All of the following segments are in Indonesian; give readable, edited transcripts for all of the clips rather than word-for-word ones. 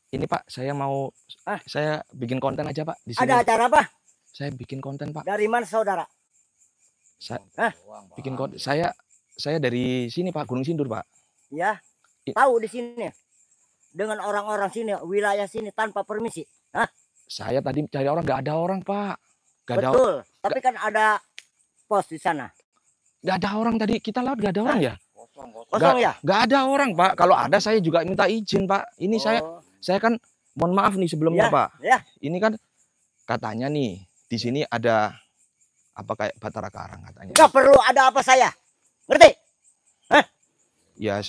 Ini Pak, saya mau saya bikin konten aja Pak di sini. Ada acara apa? Saya bikin konten Pak. Dari mana saudara? Bikin konten. Saya dari sini Pak, Gunung Sindur Pak. Ya, tahu di sini dengan orang-orang sini, wilayah sini tanpa permisi. Saya tadi cari orang, nggak ada orang Pak. Betul, tapi kan ada pos di sana. Nggak ada orang tadi, kita lewat nggak ada orang ya? Kosong ya? Nggak ada orang Pak. Kalau ada saya juga minta izin Pak. Ini saya kan mohon maaf nih sebelumnya Pak. Ya. Ini kan katanya nih di sini ada apa kayak Batara Karang katanya. Nggak perlu ada apa saya, ngerti? Ya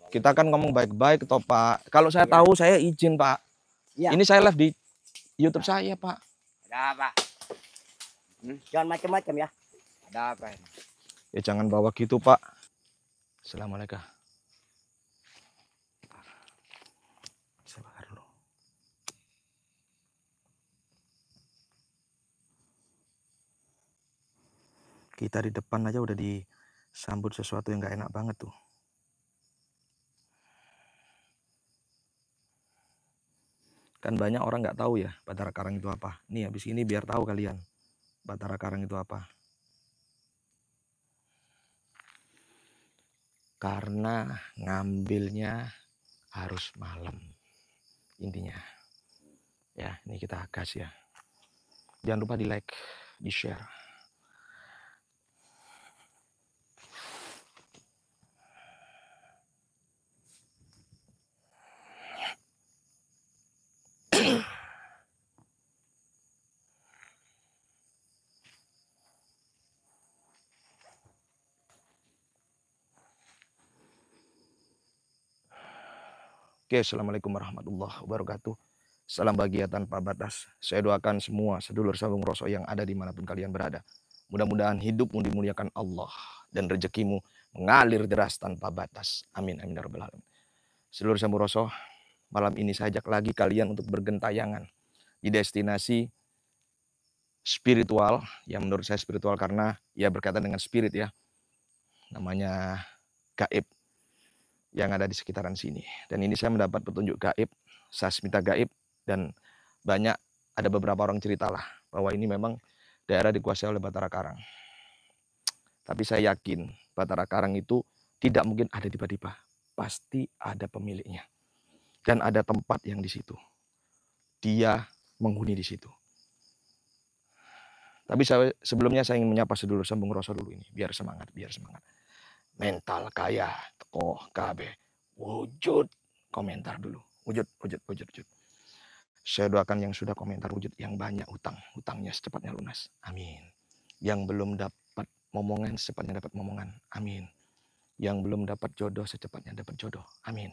kita kan ngomong baik-baik toh Pak. Kalau saya tahu saya izin Pak. Ya. Ini saya live di YouTube saya Pak. Ada apa? Jangan macam-macam ya. Ada apa ini? Ya jangan bawa gitu Pak. Assalamualaikum. Saya bakar dulu. Kita di depan aja udah disambut sesuatu yang nggak enak banget tuh. Kan banyak orang nggak tahu ya Batara Karang itu apa. Nih habis ini biar tahu kalian Batara Karang itu apa. Karena ngambilnya harus malam intinya. Ya ini kita gas ya. Jangan lupa di like, di share. Oke, assalamualaikum warahmatullahi wabarakatuh. Salam bahagia tanpa batas. Saya doakan semua sedulur sambung rosok yang ada dimanapun kalian berada. Mudah-mudahan hidupmu dimuliakan Allah dan rezekimu mengalir deras tanpa batas. Amin amin ya rabbal alamin. Sedulur sambung rosok, malam ini saya ajak lagi kalian untuk bergentayangan di destinasi spiritual. Yang menurut saya spiritual karena ya berkaitan dengan spirit ya. Namanya gaib yang ada di sekitaran sini. Dan ini saya mendapat petunjuk gaib, sasmita gaib, dan ada beberapa orang cerita lah bahwa ini memang daerah dikuasai oleh Batara Karang. Tapi saya yakin Batara Karang itu tidak mungkin ada tiba-tiba, pasti ada pemiliknya dan ada tempat yang di situ. Dia menghuni di situ. Tapi sebelumnya saya ingin menyapa sedulur sambung rasa dulu ini, biar semangat, Mental kaya, tokoh KB, wujud, komentar dulu, wujud. Saya doakan yang sudah komentar wujud yang banyak hutangnya secepatnya lunas, amin. Yang belum dapat momongan secepatnya dapat momongan, amin. Yang belum dapat jodoh secepatnya dapat jodoh, amin.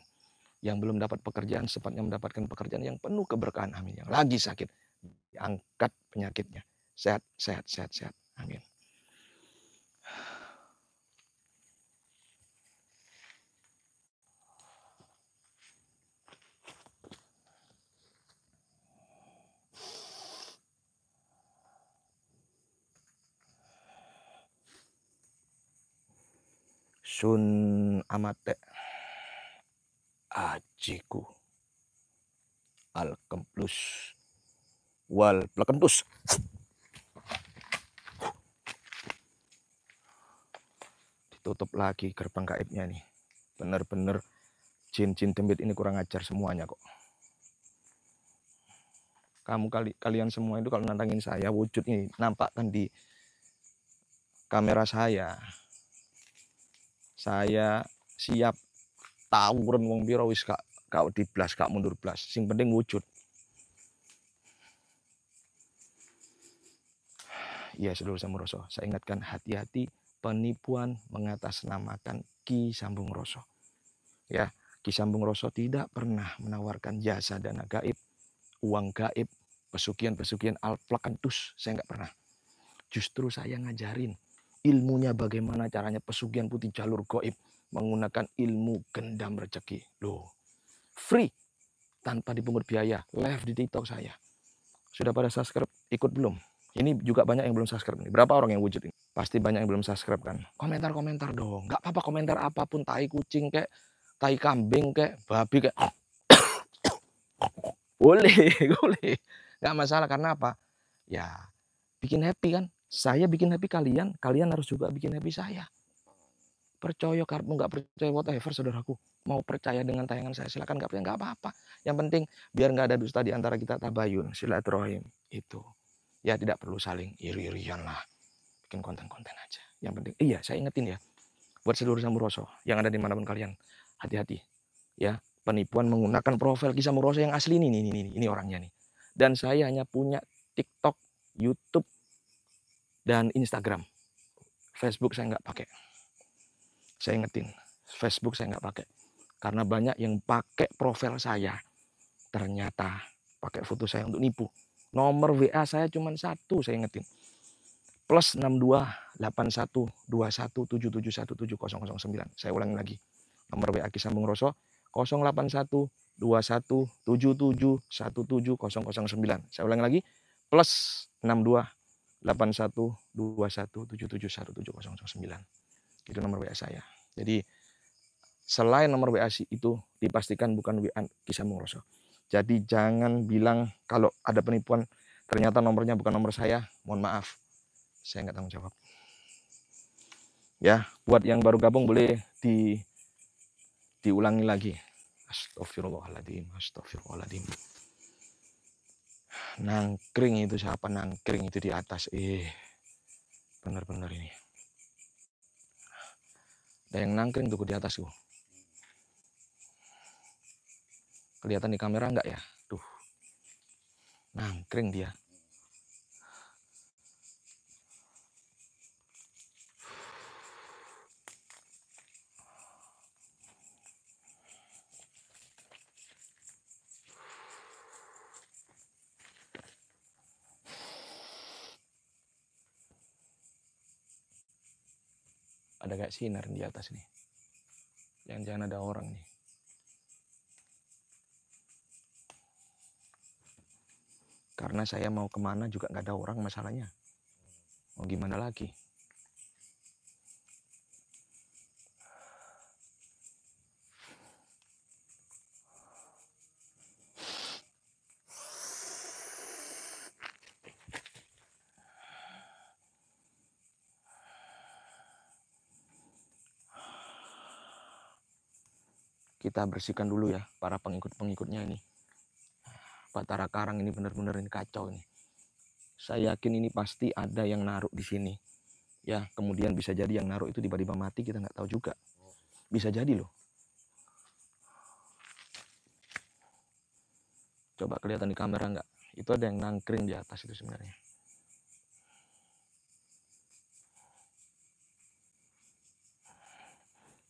Yang belum dapat pekerjaan secepatnya mendapatkan pekerjaan yang penuh keberkahan, amin. Yang lagi sakit, diangkat penyakitnya, sehat, amin. Sun amate ajiku al kemplus wal plekentus. Ditutup lagi gerbang gaibnya nih. Bener-bener jin-jin dembit ini kurang ajar semuanya kok. Kalian semua itu kalau nantangin saya wujud ini nampakkan di kamera saya. Saya siap tawuran wong piro wis gak diblas, gak mundur blas. Sing penting wujud. Ya sedulur sambung rasa, saya ingatkan hati-hati penipuan mengatasnamakan Ki Sambung Rasa. Ya, Ki Sambung Rasa tidak pernah menawarkan jasa dana gaib, uang gaib, pesugihan al plekentus, saya nggak pernah. Justru saya ngajarin ilmunya bagaimana caranya pesugihan putih jalur gaib menggunakan ilmu gendam rezeki. Loh, free tanpa dipungut biaya, live di TikTok saya. Sudah pada subscribe? Ikut belum? Ini juga banyak yang belum subscribe nih. Berapa orang yang wujud ini? Pasti banyak yang belum subscribe kan? Komentar dong. Nggak apa-apa komentar apapun, tai kucing kayak, tai kambing kayak, babi kayak. Boleh, boleh. Nggak masalah, karena apa? Ya, bikin happy kan. Saya bikin happy kalian, kalian harus juga bikin happy saya. Percaya karepmu, nggak percaya whatever saudaraku. Mau percaya dengan tayangan saya silakan, nggak percaya nggak apa-apa. Yang penting biar nggak ada dusta di antara kita, tabayun, silaturahim itu. Ya tidak perlu saling iri-irian lah. Bikin konten-konten aja. Yang penting, iya saya ingetin ya, buat seluruh Samburoso yang ada dimanapun kalian, hati-hati ya. Penipuan menggunakan profil Ki Samburoso yang asli ini orangnya nih. Dan saya hanya punya TikTok, YouTube, dan Instagram. Facebook saya nggak pakai. Saya ingetin, Facebook saya nggak pakai. Karena banyak yang pakai profil saya. Ternyata pakai foto saya untuk nipu. Nomor WA saya cuma satu, saya ingetin. Plus 62812177171009. Saya ulangi lagi. Nomor WA Ki Sambung Roso 0812177171009. Saya ulangi lagi. Plus 62812177171009. Itu nomor WA saya. Jadi selain nomor WA itu dipastikan bukan WA Ki Sambung Roso. Jadi jangan bilang kalau ada penipuan ternyata nomornya bukan nomor saya, mohon maaf. Saya nggak tanggung jawab. Ya, buat yang baru gabung boleh diulangi lagi. Astagfirullahaladzim, astagfirullahaladzim. Nangkring itu siapa? Nangkring itu di atas. Bener-bener ini. Ada yang nangkring tuh di atas tuh. Kelihatan di kamera enggak ya? Tuh. Nangkring dia. Ada kayak sinar di atas nih. Jangan-jangan ada orang nih. Karena saya mau kemana juga nggak ada orang masalahnya. Mau gimana lagi? Kita bersihkan dulu ya para pengikut-pengikutnya ini. Batara Karang ini benar-benar ini kacau ini. Saya yakin ini pasti ada yang naruh di sini. Ya, kemudian bisa jadi yang naruh itu tiba-tiba mati, kita nggak tahu juga. Bisa jadi loh. Coba kelihatan di kamera nggak? Itu ada yang nangkring di atas itu sebenarnya.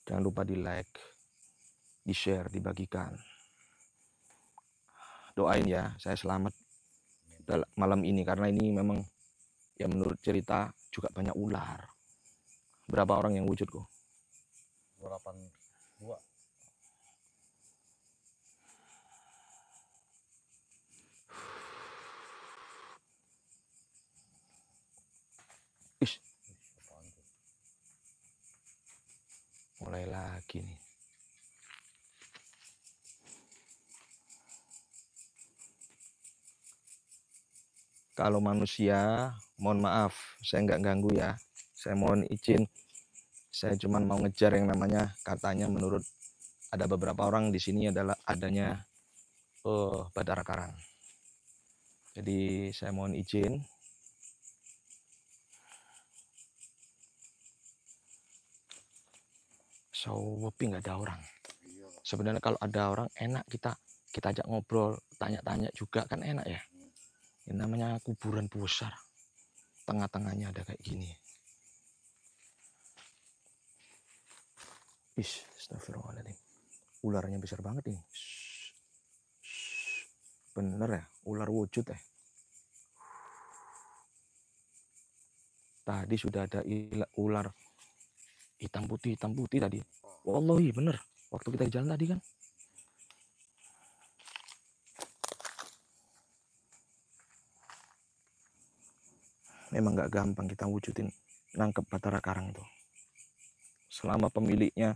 Jangan lupa di like, di share, dibagikan. Doain ya, saya selamat malam ini. Karena ini memang ya menurut cerita juga banyak ular. Berapa orang yang wujud kok? 282. Ish. Mulai lagi nih. Kalau manusia, mohon maaf, saya nggak ganggu ya. Saya mohon izin. Saya cuma mau ngejar yang namanya, katanya menurut ada beberapa orang di sini adalah adanya Batara Karang. Jadi saya mohon izin. Sopi nggak ada orang. Sebenarnya kalau ada orang enak kita ajak ngobrol, tanya-tanya juga kan enak ya. Ini namanya kuburan besar. Tengah-tengahnya ada kayak gini. Astagfirullahaladzim. Ularnya besar banget ini. Bener ya, ular wujud ya. Tadi sudah ada ular hitam putih tadi. Wallahi bener. Waktu kita jalan tadi kan. Memang nggak gampang kita wujudin nangkep Batara Karang itu. Selama pemiliknya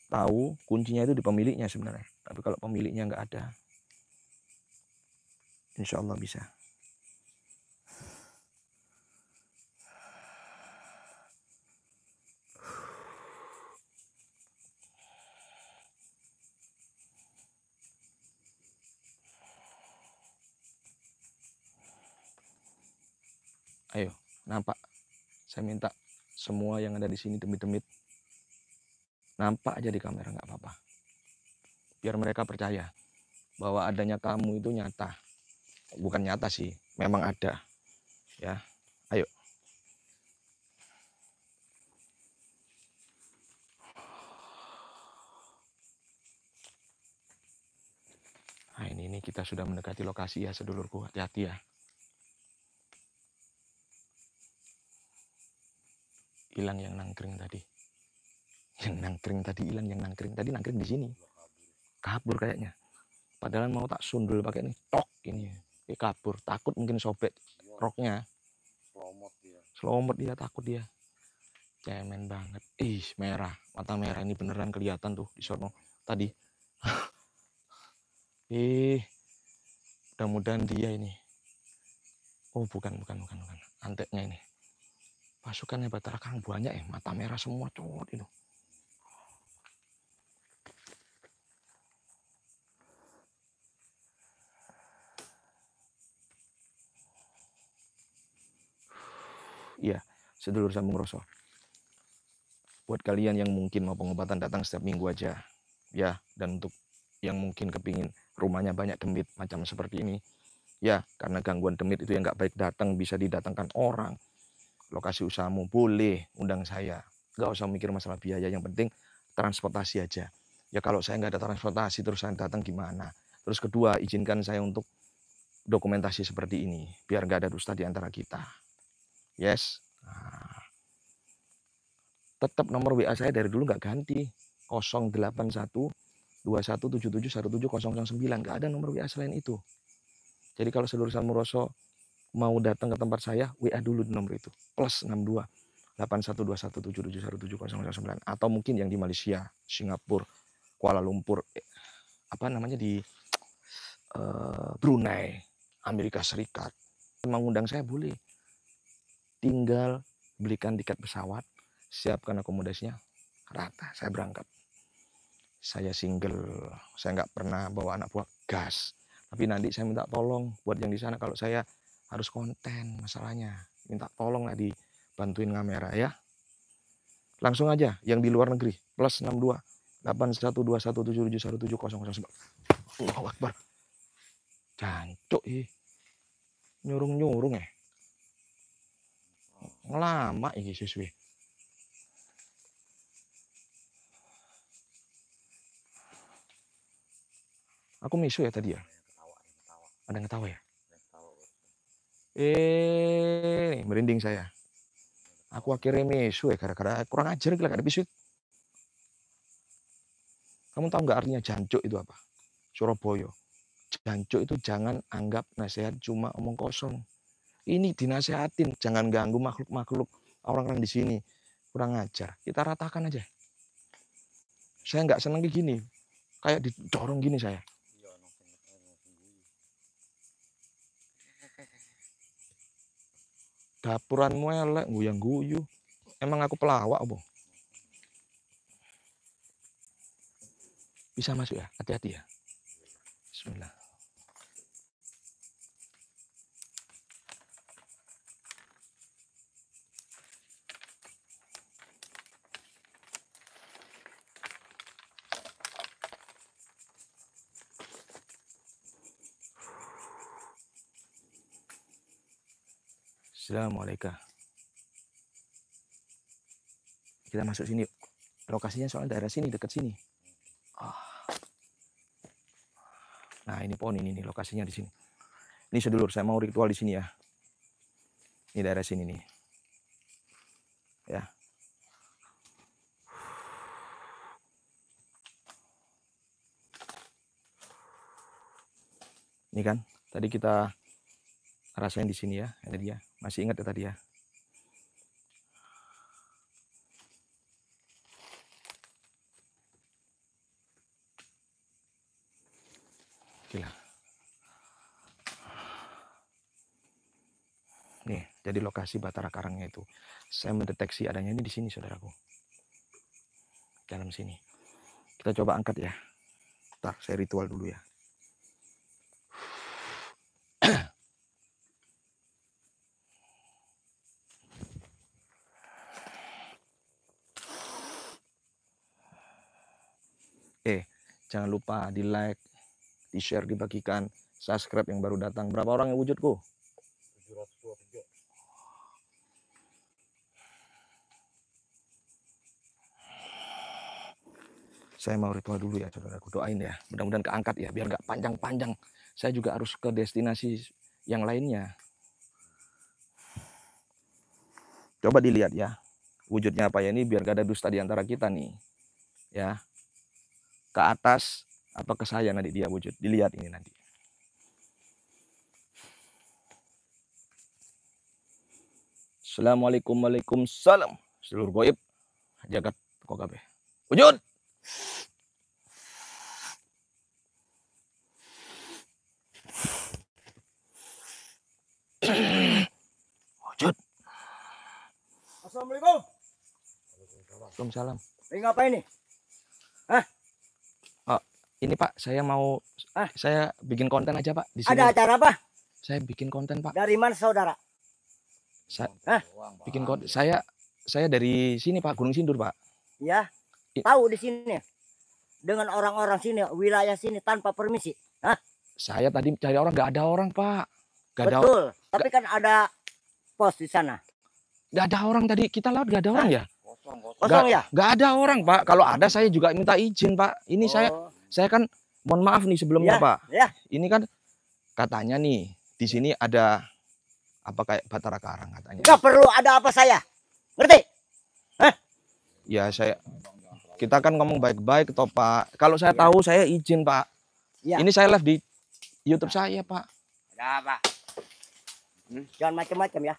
tahu, kuncinya itu di pemiliknya sebenarnya. Tapi kalau pemiliknya nggak ada, Insya Allah bisa. Ayo, nampak. Saya minta semua yang ada di sini demit-demit, nampak aja di kamera, nggak apa-apa. Biar mereka percaya bahwa adanya kamu itu nyata. Bukan nyata sih, memang ada. Ya, ayo. Nah, ini kita sudah mendekati lokasi ya, sedulurku. Hati-hati ya. Hilang yang nangkring tadi. Yang nangkring tadi hilang, yang nangkring tadi nangkring di sini. Kabur kayaknya. Padahal mau tak sundul pakai ini, tok ini. Kabur, takut mungkin sobek roknya. Selomot dia, takut dia. Cemen banget. Ih, merah, mata merah ini beneran kelihatan tuh di sono tadi. Mudah-mudahan dia ini. Oh, bukan. Anteknya ini. Pasukannya Batara Kang banyak ya, mata merah semua cowok itu. Iya, sedulur sambung rosok. Buat kalian yang mungkin mau pengobatan datang setiap minggu aja, ya, dan untuk yang mungkin kepingin rumahnya banyak demit macam seperti ini, ya, karena gangguan demit itu yang nggak baik datang bisa didatangkan orang. Lokasi usahamu boleh undang saya, nggak usah mikir masalah biaya, yang penting transportasi aja. Ya kalau saya nggak ada transportasi terus saya datang gimana? Terus kedua, izinkan saya untuk dokumentasi seperti ini, biar nggak ada dusta di antara kita. Yes. Nah, tetap nomor WA saya dari dulu nggak ganti, 081 2177 17009, nggak ada nomor WA selain itu. Jadi kalau seluruh Samuroso mau datang ke tempat saya, WA dulu di nomor itu, +62 812177177009, atau mungkin yang di Malaysia, Singapura, Kuala Lumpur, di Brunei, Amerika Serikat, mengundang saya boleh. Tinggal belikan tiket pesawat, siapkan akomodasinya, rata, saya berangkat. Saya single, saya nggak pernah bawa anak buah gas. Tapi nanti saya minta tolong buat yang di sana, kalau saya harus konten masalahnya, minta tolong lah dibantuin kamera ya. Langsung aja yang di luar negeri, +62 812177171009. Allahu Akbar. Jancuk nyurung-nyurung ya. Lama ini siswi. Aku misu ya tadi ya. Ada yang ketawa ya? Merinding saya. Aku akhirnya misu ya gara-gara kurang ajar gila, gak ada bisut. Kamu tahu nggak artinya jancuk itu apa? Surabaya. Jancuk itu jangan anggap nasihat cuma omong kosong. Ini dinasehatin, jangan ganggu makhluk-makhluk orang-orang di sini. Kurang ajar. Kita ratakan aja. Saya nggak seneng kayak gini. Kayak didorong gini saya. Dapuranmu elek, guyang-guyu. Emang aku pelawak apa? Bisa masuk ya, hati-hati ya. Bismillah. Assalamualaikum. Kita masuk sini. Lokasinya soalnya daerah sini, dekat sini. Nah, ini pohon ini lokasinya di sini. Ini sedulur, saya mau ritual di sini ya. Ini daerah sini nih. Ya. Ini kan, tadi kita rasain di sini ya, ada dia. Masih ingat ya tadi ya? Gila. Nih, jadi lokasi Batara Karangnya itu. Saya mendeteksi adanya ini di sini, saudaraku. Dalam sini. Kita coba angkat ya. Ntar, saya ritual dulu ya. Jangan lupa di like, di share, dibagikan, subscribe yang baru datang. Berapa orang yang wujudku? 723. Saya mau ritual dulu ya, saudaraku. Doain ya. Mudah-mudahan keangkat ya, biar nggak panjang-panjang. Saya juga harus ke destinasi yang lainnya. Coba dilihat ya, wujudnya apa ya ini, biar gak ada dusta di antara kita nih. Ya, ke atas apa ke saya nanti dia wujud. Dilihat ini nanti. Assalamualaikum, waalaikumsalam. Seluruh goib, jagat kok kabeh. Wujud. Wujud. Assalamualaikum. Waalaikumsalam. Ini ngapain nih? Ini Pak, saya mau saya bikin konten aja Pak di sini. Ada acara apa? Saya bikin konten Pak. Dari mana saudara? Bikin konten. Saya dari sini Pak, Gunung Sindur Pak. Ya, tahu di sini. Dengan orang-orang sini, wilayah sini tanpa permisi. Saya tadi cari orang, nggak ada orang Pak. Nggak ada. Betul. Tapi kan ada pos di sana. Nggak ada orang tadi, kita lewat nggak ada orang ya? Kosong ya? Nggak ada orang Pak. Kalau ada saya juga minta izin Pak. Ini saya kan mohon maaf nih sebelumnya Ya, Pak. ya. Ini kan katanya nih di sini ada apa kayak Batara Karang katanya. Nggak perlu ada apa saya. Ngerti? Ya kita kan ngomong baik-baik toh Pak. Kalau saya tahu saya izin Pak. Ya. Ini saya live di YouTube saya Pak. Ada apa? Jangan macam-macam ya.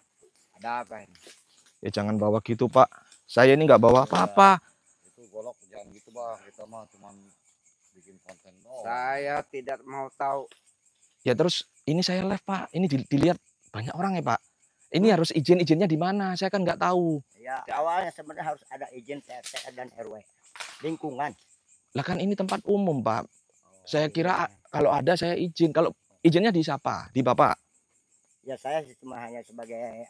Ada apa ini? Ya jangan bawa gitu Pak. Saya ini nggak bawa apa-apa. Itu golok jangan gitu Bang. Kita mah cuma bikin konten doang. Saya tidak mau tahu. Ya terus ini saya live Pak. Ini dilihat banyak orang ya Pak. Ini harus izinnya di mana? Saya kan nggak tahu. Ya, awalnya sebenarnya harus ada izin RT dan RW. Lingkungan. Lah kan ini tempat umum Pak. Saya kira kalau ada saya izin. Kalau izinnya di siapa? Di Bapak? Ya saya cuma hanya sebagai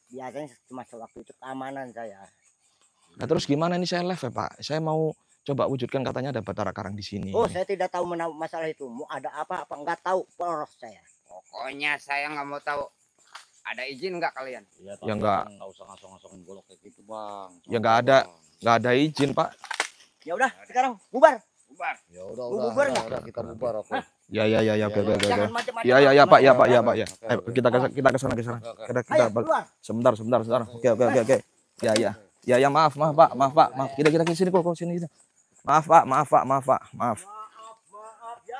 biasanya cuma sewaktu itu keamanan saya. Nah terus gimana ini saya live ya Pak? Saya mau coba wujudkan katanya ada Batara Karang di sini. Oh, saya tidak tahu masalah itu. Mau ada apa enggak tahu, poros saya. Pokoknya saya nggak mau tahu. Ada izin nggak kalian? Ya nggak. Nggak usah ngasong-ngasongin golok kayak gitu Bang. Ya nggak ada izin Pak. Ya udah, sekarang bubar. Bubar. Ya udah bubar nggak? udah kita bubar oke. Ya oke. Jangan macam-macam. Ya Pak ya. Oke, Ayo, kita ke sana. Kita Ayo, keluar. sebentar. Oke. Ya maaf Pak. Kita sini kok sini. Maaf Pak. Maaf ya.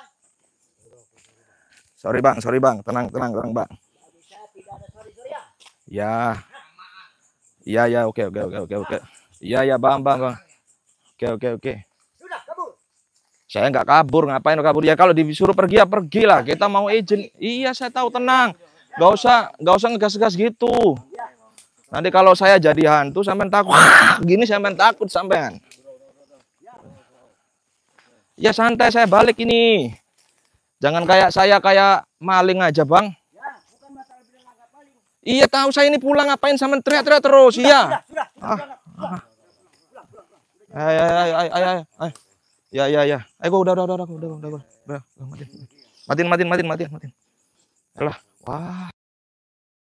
Sorry Bang. Tenang Bang. Saya tidak ada sorry ya. Ya, oke. Ya, Bang. Oke. Sudah kabur. Saya nggak kabur, ngapain kabur? Ya kalau disuruh pergi ya pergilah. Kita mau izin. Iya, saya tahu, tenang. Nggak usah ngegas-ngegas gitu. Nanti kalau saya jadi hantu sampean takut. Gini sampean takut sampean. Ya santai, saya balik ini. Jangan kayak saya kayak maling aja, Bang. Ya, bukan masalah bilang agak paling. Iya, tahu saya ini pulang ngapain sampean teriak-teriak terus. Iya. Sudah. Ayo. Ya. Ayo udah. Matiin. Alah, wah.